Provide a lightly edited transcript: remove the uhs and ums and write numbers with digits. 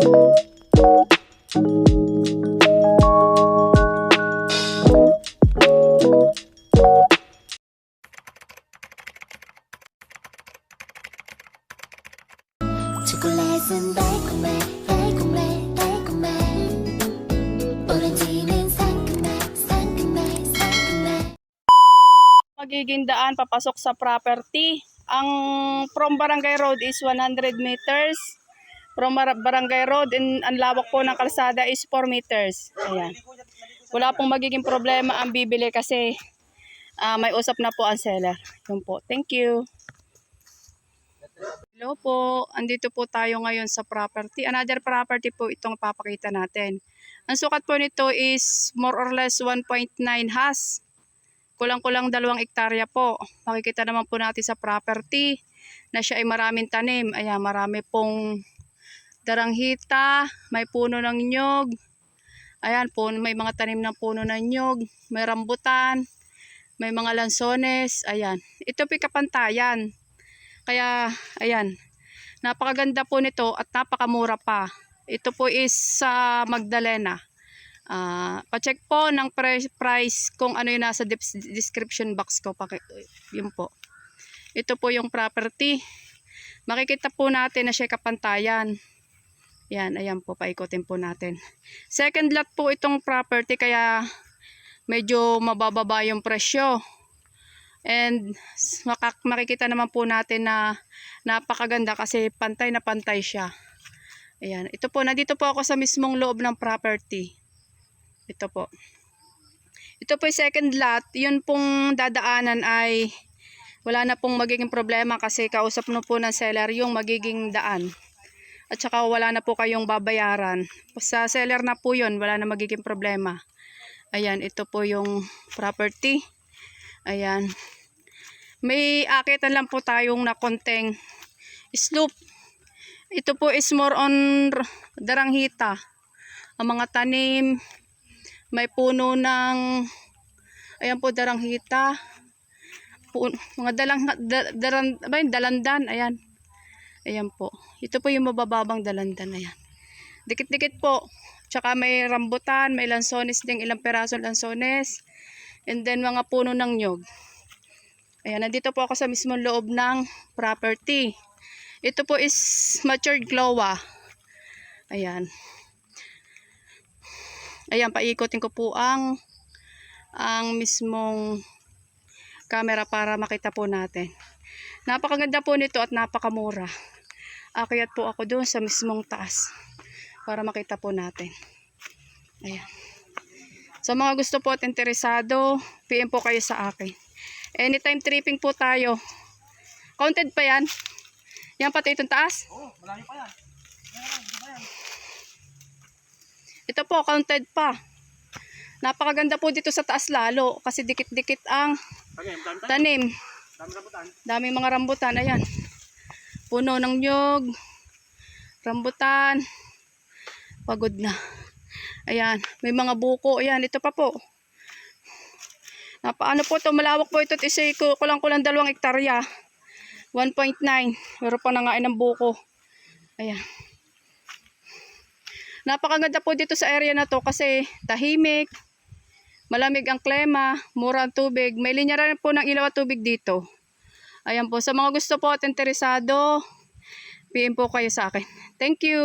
초콜릿은 달콤해 달콤해 달콤해 오렌지는 상큼해 상큼해 상큼해. Magiging daan papasok sa property. Ang from Barangay Road is 100 meters. From Barangay Road, ang lawak po ng kalsada is 4 meters. Ayan. Wala pong magiging problema ang bibili kasi may usap na po ang seller. Yun po. Thank you. Hello po. Andito po tayo ngayon sa property. Another property po itong papakita natin. Ang sukat po nito is more or less 1.9 has. Kulang-kulang 2 hektarya po. Makikita naman po natin sa property na siya ay maraming tanim. Ayan, marami pong daranghita, may puno ng nyog. Ayan po, may mga tanim ng puno ng nyog, may rambutan, may mga lansones. Ayan, ito po kapantayan. Kaya, ayan, napakaganda po nito at napakamura pa. Ito po is sa Magdalena. Pa-check po ng price kung ano yung nasa description box ko. Yun po. Ito po yung property. Makikita po natin na siya kapantayan. Yan, ayan po, paikutin po natin. Second lot po itong property kaya medyo mabababa yung presyo. And makikita naman po natin na napakaganda kasi pantay na pantay siya. Ayan, ito po, nandito po ako sa mismong loob ng property. Ito po. Ito po yung second lot. Yun pong dadaanan ay wala na pong magiging problema kasi kausap na po ng seller yung magiging daan. At saka wala na po kayong babayaran. Sa seller na po yun, wala na magiging problema. Ayan, ito po yung property. Ayan. May akitan lang po tayong na konting slope. Ito po is more on daranghita. Ang mga tanim, may puno ng, ayan po, daranghita. Mga dalandan, ayan. Ayan po. Ito po yung mabababang dalandan, ayan. Dikit-dikit po. Tsaka may rambutan, may lansones ding, ilang peraso lansones. And then mga puno ng nyog. Ayan, nandito po ako sa mismong loob ng property. Ito po is matured glowa. Ayan. Ayan, paikutin ko po ang mismong camera para makita po natin. Napakaganda po nito at napakamura. Akyat po ako doon sa mismong taas para makita po natin. Ayan. Sa mga gusto po at interesado, PM po kayo sa akin. Anytime tripping po tayo. Counted pa yan? Yan pati itong taas? Oo, malaki pa yan. Ito po, counted pa. Napakaganda po dito sa taas lalo kasi dikit-dikit ang tanim. Daming mga rambutan. Ayan. Puno ng nyog. Rambutan. Pagod na. Ayan. May mga buko. Ayan. Ito pa po. Ano po ito? Malawak po ito. Isay kulang-kulang 2 hektarya. 1.9. Meron pa nangain ng buko. Ayan. Napakaganda po dito sa area na to kasi tahimik. Malamig ang klima. Mura ang tubig. May linya rin po ng ilaw at tubig dito. Ayan po. Sa mga gusto po at interesado, PM po kayo sa akin. Thank you!